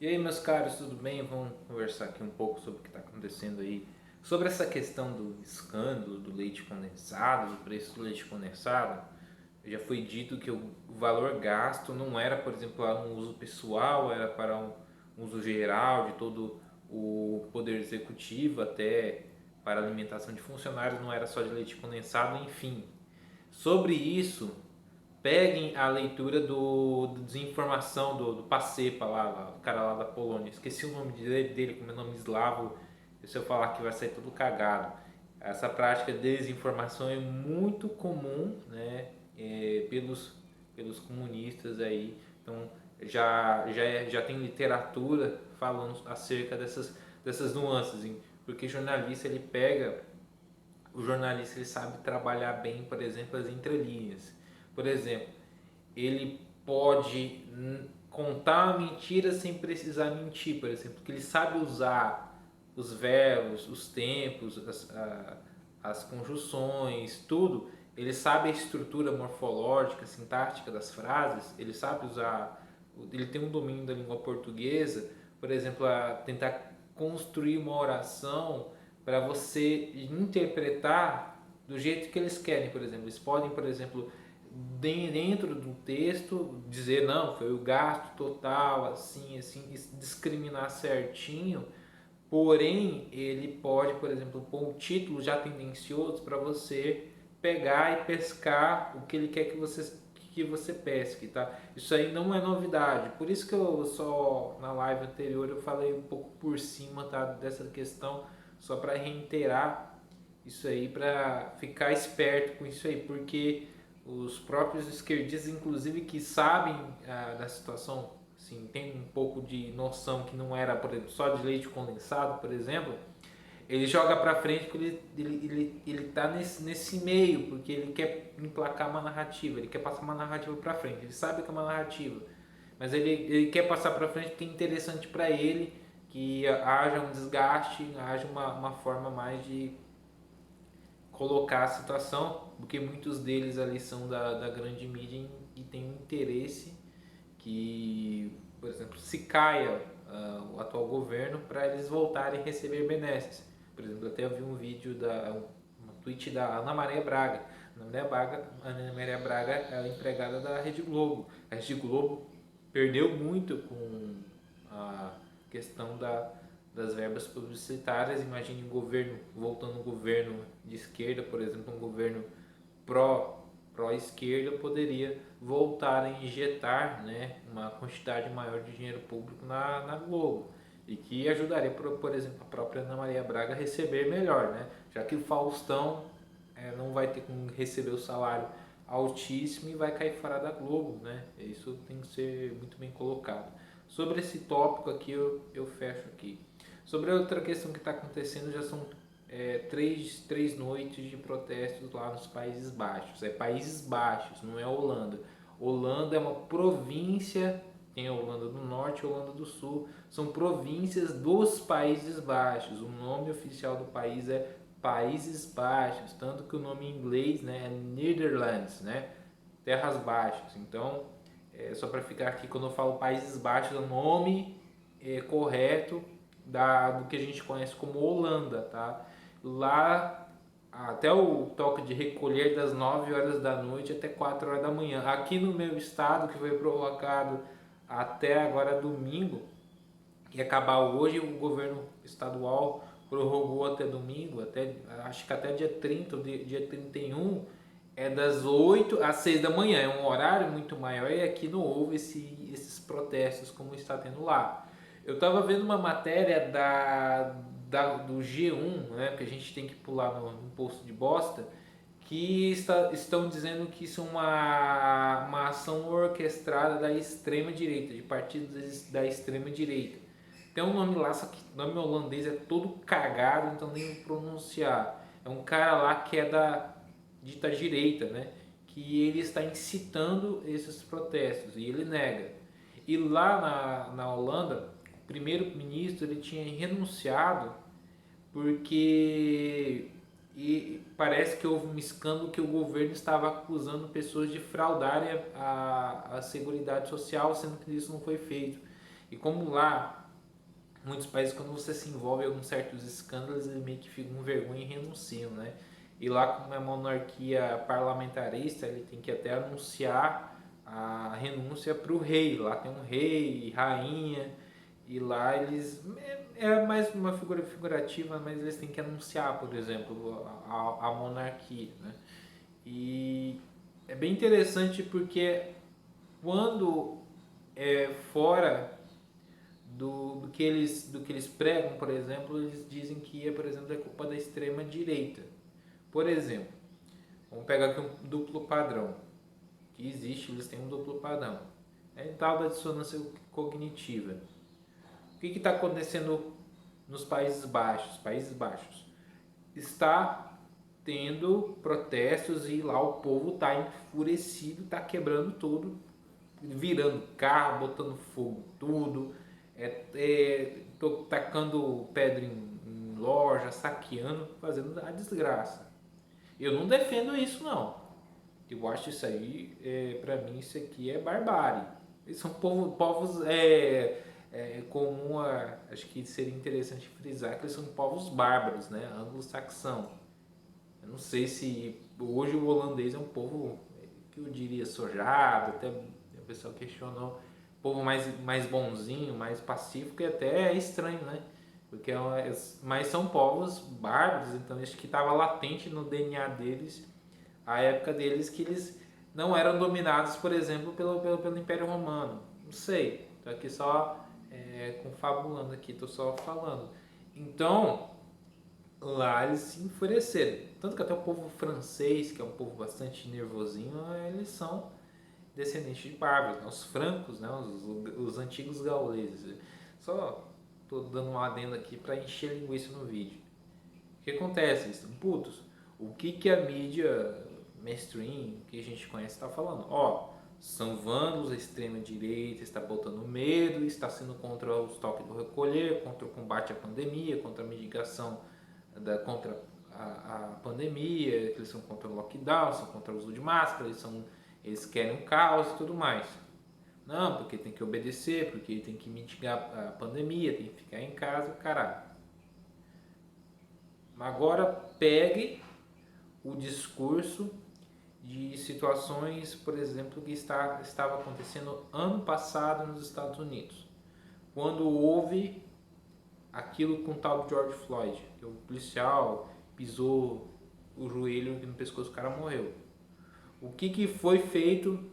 E aí, meus caros, tudo bem? Vamos conversar aqui um pouco sobre o que está acontecendo aí, sobre essa questão do escândalo do leite condensado, do preço do leite condensado. Já foi dito que o valor gasto não era, por exemplo, para um uso pessoal, era para um uso geral de todo o poder executivo, até para alimentação de funcionários, não era só de leite condensado, enfim. Sobre isso, peguem a leitura do Desinformação do Pacepa lá, o cara lá da Polônia. Esqueci o nome dele, como é nome eslavo. Se eu falar que vai sair tudo cagado. Essa prática de desinformação é muito comum, né, pelos comunistas aí. Então já tem literatura falando acerca dessas nuances, hein? Porque o jornalista ele sabe trabalhar bem, por exemplo, as entrelinhas. Por exemplo, ele pode contar uma mentira sem precisar mentir, por exemplo, porque ele sabe usar os verbos, os tempos, as conjunções, tudo. Ele sabe a estrutura morfológica, sintática das frases, ele sabe usar, ele tem um domínio da língua portuguesa, por exemplo, a tentar construir uma oração para você interpretar do jeito que eles querem, por exemplo. Eles podem, por exemplo, dentro do texto dizer não, foi o gasto total, assim, assim, discriminar certinho. Porém, ele pode, por exemplo, pôr um título já tendencioso para você pegar e pescar o que ele quer que você pesque, tá? Isso aí não é novidade. Por isso que eu só na live anterior eu falei um pouco por cima, tá, dessa questão, só para reiterar isso aí, para ficar esperto com isso aí, porque os próprios esquerdistas, inclusive, que sabem da situação, assim, tem um pouco de noção que não era, por exemplo, só de leite condensado, por exemplo, ele joga para frente porque ele tá nesse meio, porque ele quer emplacar uma narrativa, ele quer passar uma narrativa para frente, ele sabe que é uma narrativa, mas ele quer passar para frente porque é interessante para ele que haja um desgaste, haja uma forma mais de colocar a situação, porque muitos deles ali são da grande mídia e tem um interesse que, por exemplo, se caia o atual governo para eles voltarem a receber benesses. Por exemplo, até eu vi um vídeo uma tweet da Ana Maria Braga. Ana Maria Braga é a empregada da Rede Globo. A Rede Globo perdeu muito com a questão das verbas publicitárias. Imagine um governo, voltando um governo de esquerda, por exemplo, um governo pró-esquerda, poderia voltar a injetar, né, uma quantidade maior de dinheiro público na Globo. E que ajudaria, por exemplo, a própria Ana Maria Braga a receber melhor, né? Já que o Faustão não vai ter como receber o salário altíssimo e vai cair fora da Globo, né? Isso tem que ser muito bem colocado. Sobre esse tópico aqui eu fecho aqui. Sobre a outra questão que está acontecendo, já são três noites de protestos lá nos Países Baixos. É Países Baixos, não é Holanda. Holanda é uma província, tem a Holanda do Norte e a Holanda do Sul. São províncias dos Países Baixos. O nome oficial do país é Países Baixos, tanto que o nome em inglês, né, é Netherlands, né, Terras Baixas. Então, só para ficar aqui, quando eu falo Países Baixos, é o nome correto do que a gente conhece como Holanda, tá? Lá até o toque de recolher das 9 horas da noite até 4 horas da manhã. Aqui no meu estado, que foi provocado até agora domingo, que ia acabar hoje, o governo estadual prorrogou até domingo, acho que até dia 30 ou dia 31, é das 8 às 6 da manhã, é um horário muito maior e aqui não houve esses protestos como está tendo lá. Eu estava vendo uma matéria do G1, né, que a gente tem que pular no posto de bosta, que estão dizendo que isso é uma ação orquestrada da extrema-direita, de partidos da extrema-direita. Tem um nome lá, só que o nome holandês é todo cagado, então nem vou pronunciar. É um cara lá que é da dita direita, né? Que ele está incitando esses protestos e ele nega. E lá na Holanda, o primeiro-ministro ele tinha renunciado porque parece que houve um escândalo que o governo estava acusando pessoas de fraudarem a Seguridade Social, sendo que isso não foi feito. E como lá, muitos países, quando você se envolve em alguns certos escândalos, eles meio que ficam com vergonha e renunciam, né? E lá, como é monarquia parlamentarista, ele tem que até anunciar a renúncia para o rei. Lá tem um rei, rainha, e lá eles. É mais uma figura figurativa, mas eles têm que anunciar, por exemplo, a monarquia, né? E é bem interessante porque quando é fora do que eles pregam, por exemplo, eles dizem que por exemplo, é culpa da extrema direita. Por exemplo, vamos pegar aqui um duplo padrão, que existe, eles têm um duplo padrão. É tal da dissonância cognitiva. O que está acontecendo nos Países Baixos? Países Baixos está tendo protestos e lá o povo está enfurecido, está quebrando tudo, virando carro, botando fogo tudo, tacando pedra em loja, saqueando, fazendo a desgraça. Eu não defendo isso não. Eu acho isso aí, para mim isso aqui é barbárie. Eles são povos comum, acho que seria interessante frisar que eles são povos bárbaros, né? Anglo-saxão. Eu não sei se hoje o holandês é um povo que eu diria sojado, até o pessoal questionou, povo mais bonzinho, mais pacífico e até é estranho, né? Porque mas são povos bárbaros, então acho que estava latente no DNA deles, a época deles que eles não eram dominados, por exemplo, pelo Império Romano. Não sei, tô aqui só confabulando aqui, tô só falando. Então, lá eles se enfureceram. Tanto que até o povo francês, que é um povo bastante nervosinho, eles são descendentes de bárbaros, né? Os francos, né? Os antigos gauleses. Só tô dando uma adenda aqui para encher linguiça no vídeo. O que acontece? Eles estão putos. O que a mídia mainstream, que a gente conhece, está falando? Ó, são vândalos, a extrema direita está botando medo, está sendo contra os toques do recolher, contra o combate à pandemia, contra a mitigação contra a pandemia, eles são contra o lockdown, são contra o uso de máscara, eles querem um caos e tudo mais. Não, porque tem que obedecer, porque tem que mitigar a pandemia, tem que ficar em casa, caralho. Agora pegue o discurso de situações, por exemplo, que estava acontecendo ano passado nos Estados Unidos, quando houve aquilo com o tal de George Floyd, que o policial pisou o joelho no pescoço do cara, morreu. O que foi feito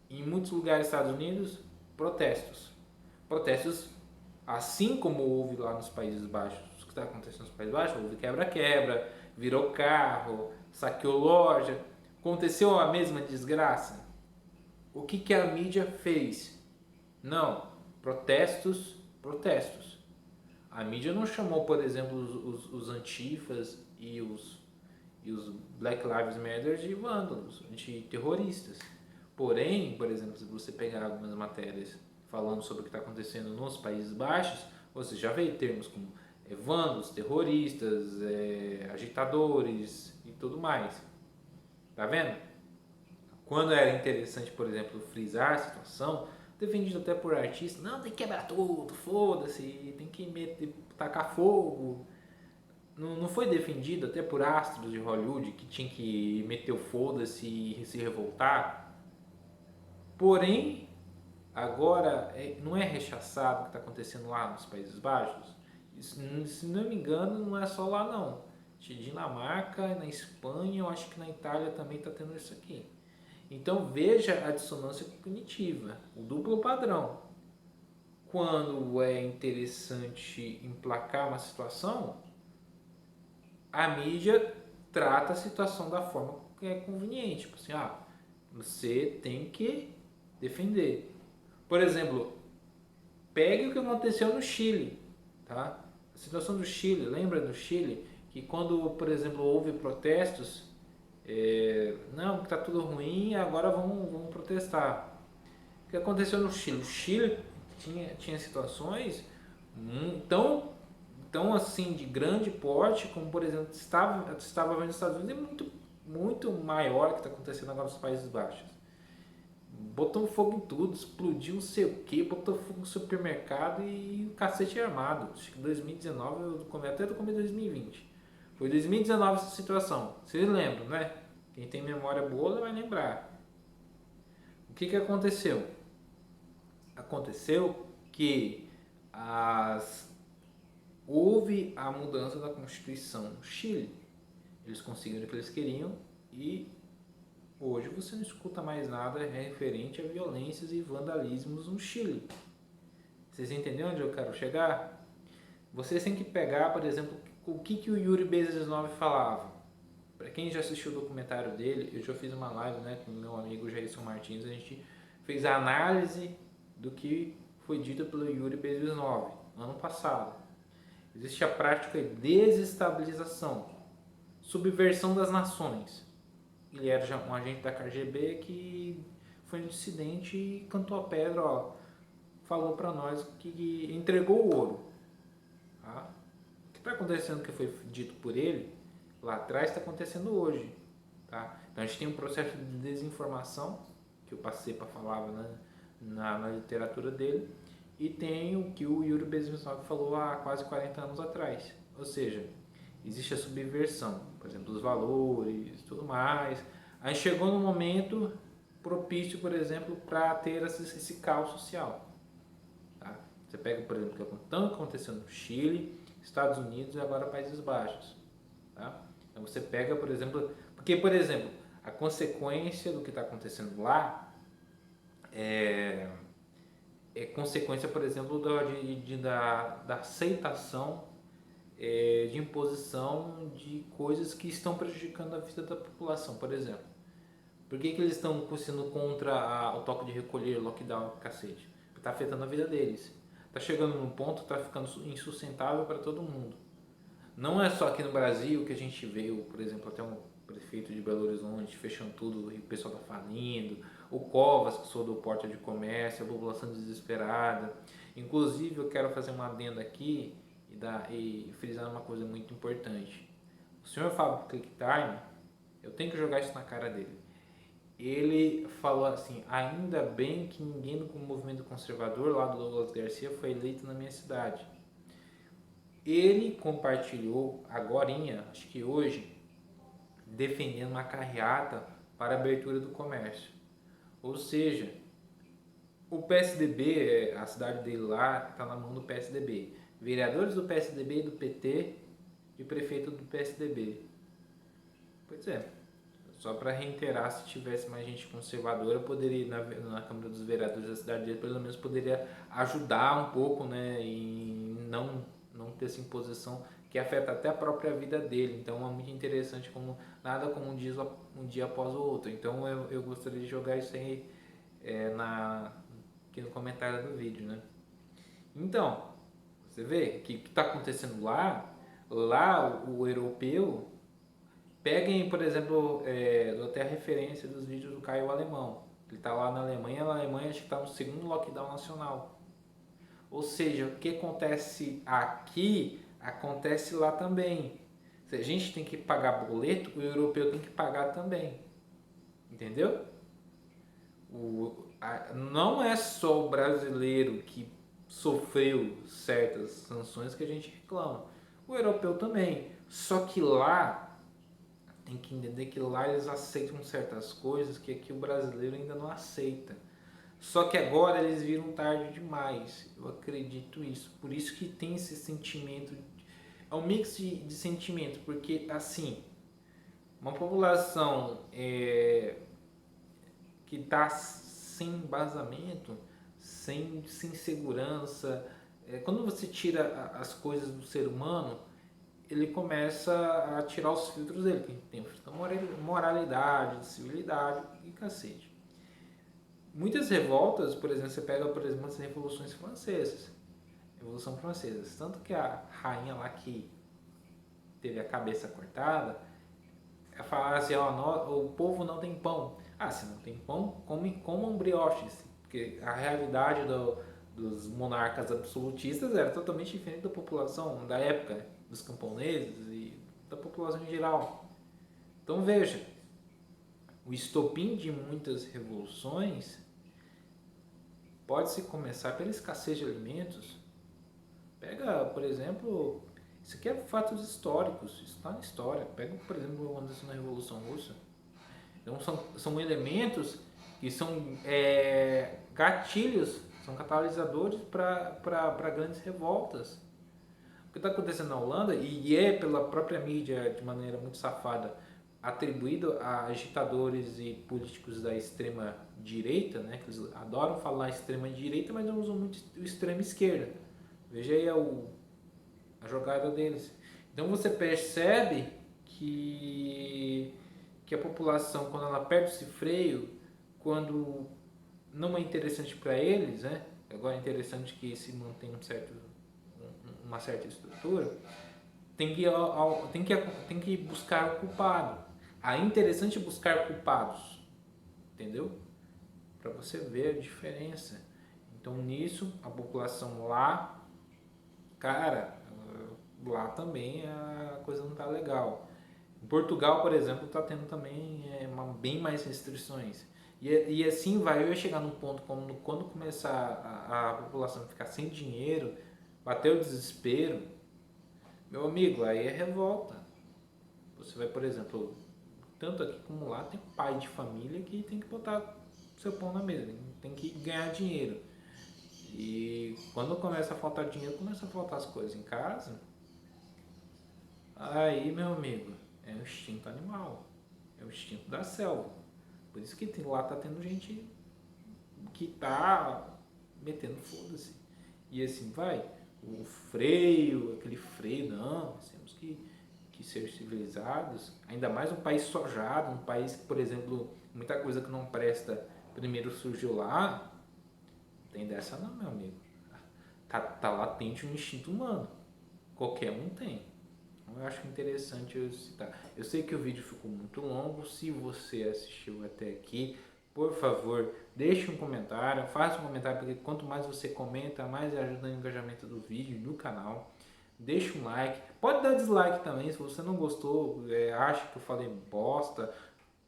em muitos lugares dos Estados Unidos? Protestos. Protestos, assim como houve lá nos Países Baixos. O que está acontecendo nos Países Baixos? Houve quebra-quebra, virou carro, saqueou loja. Aconteceu a mesma desgraça? O que a mídia fez? Não, protestos. A mídia não chamou, por exemplo, os antifas e os Black Lives Matter de vândalos, de terroristas. Porém, por exemplo, se você pegar algumas matérias falando sobre o que está acontecendo nos Países Baixos, você já vê termos como vândalos, terroristas, agitadores e tudo mais. Tá vendo? Quando era interessante, por exemplo, frisar a situação, defendido até por artistas, não, tem que quebrar tudo, foda-se, tem que tacar fogo. Não foi defendido até por astros de Hollywood que tinha que meter o foda-se e se revoltar. Porém, agora não é rechaçado o que está acontecendo lá nos Países Baixos. Se não me engano, não é só lá não. Dinamarca, na Espanha, eu acho que na Itália também está tendo isso aqui. Então veja a dissonância cognitiva, o duplo padrão. Quando é interessante emplacar uma situação, a mídia trata a situação da forma que é conveniente. Tipo assim, você tem que defender. Por exemplo, pegue o que aconteceu no Chile, tá? A situação do Chile, lembra do Chile? Que quando, por exemplo, houve protestos, não, que está tudo ruim, agora vamos protestar. O que aconteceu no Chile? O Chile tinha situações tão assim de grande porte, como por exemplo estava vendo nos Estados Unidos, é muito maior que está acontecendo agora nos Países Baixos. botou fogo em tudo, explodiu não sei o que, botou fogo no supermercado e o cacete é armado. Acho que 2019, até do começo de 2020. Foi 2019 essa situação. Vocês lembram, né? Quem tem memória boa vai lembrar. O que aconteceu? Aconteceu que houve a mudança da Constituição no Chile. Eles conseguiram o que eles queriam e hoje você não escuta mais nada referente a violências e vandalismos no Chile. Vocês entenderam onde eu quero chegar? Vocês têm que pegar, por exemplo, o que o Yuri Bezmenov falava. Para quem já assistiu o documentário dele, eu já fiz uma live, né, com o meu amigo Jairson Martins, a gente fez a análise do que foi dito pelo Yuri Bezmenov ano passado. Existe a prática de desestabilização, subversão das nações. Ele era já um agente da KGB que foi um dissidente e cantou a pedra, ó, falou para nós que entregou o ouro. Tá? O que está acontecendo que foi dito por ele lá atrás está acontecendo hoje. Tá? Então a gente tem um processo de desinformação que o Pacepa falava, né, na literatura dele, e tem o que o Yuri Bezmenov falou há quase 40 anos atrás. Ou seja, existe a subversão, por exemplo, dos valores e tudo mais. Aí chegou no momento propício, por exemplo, para ter esse caos social. Tá? Você pega, por exemplo, o que está acontecendo no Chile, Estados Unidos e agora Países Baixos. Tá? Então você pega, por exemplo, porque, por exemplo, a consequência do que está acontecendo lá é consequência, por exemplo, da aceitação de imposição de coisas que estão prejudicando a vida da população, por exemplo. Por que eles estão sendo contra o toque de recolher, lockdown, cacete? Porque está afetando a vida deles. Está chegando num ponto que está ficando insustentável para todo mundo. Não é só aqui no Brasil que a gente vê, por exemplo, até um prefeito de Belo Horizonte fechando tudo e o pessoal está falindo, o Covas, que sou do porto de comércio, a população desesperada. Inclusive, eu quero fazer uma adenda aqui e frisar uma coisa muito importante. O senhor Fábio Clicktime, eu tenho que jogar isso na cara dele. Ele falou assim: ainda bem que ninguém do movimento conservador lá do Douglas Garcia foi eleito na minha cidade. Ele compartilhou agorinha, acho que hoje, defendendo uma carreata para a abertura do comércio. Ou seja, o PSDB, a cidade dele lá, está na mão do PSDB. Vereadores do PSDB e do PT e prefeito do PSDB. Pois é. Só para reiterar, se tivesse mais gente conservadora, poderia ir na Câmara dos Vereadores da cidade dele, pelo menos poderia ajudar um pouco, né, em não ter essa imposição que afeta até a própria vida dele. Então é muito interessante como nada como um dia após o outro. Então eu gostaria de jogar isso aí aqui no comentário do vídeo, né? Então, você vê que o que está acontecendo lá o europeu. Peguem, por exemplo, dou até a referência dos vídeos do Caio Alemão. Ele está lá na Alemanha acho que está no segundo lockdown nacional. Ou seja, o que acontece aqui, acontece lá também. Se a gente tem que pagar boleto, o europeu tem que pagar também. Entendeu? Não é só o brasileiro que sofreu certas sanções que a gente reclama. O europeu também. Só que lá tem que entender que lá eles aceitam certas coisas que aqui o brasileiro ainda não aceita. Só que agora eles viram tarde demais. Eu acredito isso. Por isso que tem esse sentimento. É um mix de sentimento. Porque, assim, uma população que está sem embasamento, sem segurança. Quando você tira as coisas do ser humano, ele começa a tirar os filtros dele, que tem moralidade, civilidade e cacete. Muitas revoltas, por exemplo, você pega, por exemplo, as revoluções francesas, Revolução Francesa, tanto que a rainha lá que teve a cabeça cortada, ela falava assim, ó, o povo não tem pão. Ah, se não tem pão, comam brioches, porque a realidade dos monarcas absolutistas era totalmente diferente da população da época, dos camponeses e da população em geral. Então veja, o estopim de muitas revoluções pode-se começar pela escassez de alimentos. Pega, por exemplo, isso aqui é fatos históricos, isso está na história. Pega, por exemplo, o que aconteceu na Revolução Russa. Então são elementos que são gatilhos, são catalisadores para grandes revoltas. O que está acontecendo na Holanda, e é pela própria mídia de maneira muito safada atribuído a agitadores e políticos da extrema direita, né, que eles adoram falar extrema direita, mas não usam muito o extrema esquerda. Veja aí a jogada deles. Então você percebe que a população, quando ela perde esse freio, quando não é interessante para eles, né? Agora é interessante que se mantém uma certa estrutura, tem que buscar o culpado. Aí é interessante buscar culpados, entendeu? Para você ver a diferença. Então nisso, a população lá, cara, lá também a coisa não tá legal. Em Portugal, por exemplo, está tendo também bem mais restrições. E assim vai, eu ia chegar num ponto como quando começar a população ficar sem dinheiro, bater o desespero, meu amigo, aí é revolta. Você vai, por exemplo, tanto aqui como lá, tem pai de família que tem que botar seu pão na mesa, tem que ganhar dinheiro. E quando começa a faltar dinheiro, começa a faltar as coisas em casa, aí, meu amigo, é o instinto animal, é o instinto da selva. Por isso que lá tá tendo gente que tá metendo foda-se. E assim vai. O freio, aquele freio, não, nós temos que ser civilizados. Ainda mais um país sojado, um país que, por exemplo, muita coisa que não presta primeiro surgiu lá. Não tem dessa não, meu amigo. Tá latente um instinto humano. Qualquer um tem. Eu acho interessante eu citar. Eu sei que o vídeo ficou muito longo. Se você assistiu até aqui, por favor, deixe um comentário. Faça um comentário, porque quanto mais você comenta, mais ajuda no engajamento do vídeo e do canal. Deixe um like. Pode dar dislike também, se você não gostou, acha que eu falei bosta.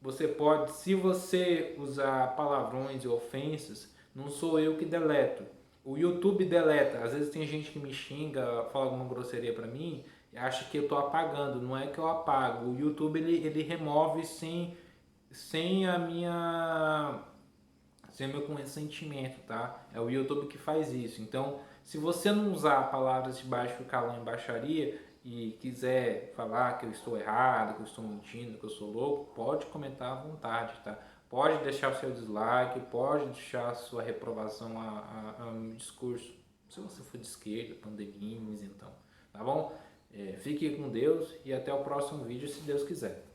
Você pode, se você usar palavrões e ofensas, não sou eu que deleto. O YouTube deleta. Às vezes tem gente que me xinga, fala alguma grosseria pra mim, e acha que eu tô apagando. Não é que eu apago. O YouTube ele remove sem a minha sem meu consentimento, tá? É o YouTube que faz isso. Então, se você não usar palavras de baixo calão e baixaria e quiser falar que eu estou errado, que eu estou mentindo, que eu sou louco, pode comentar à vontade, tá? Pode deixar o seu dislike, pode deixar a sua reprovação ao meu discurso. Se você for de esquerda, pandemia, então, tá bom? Fique com Deus e até o próximo vídeo, se Deus quiser.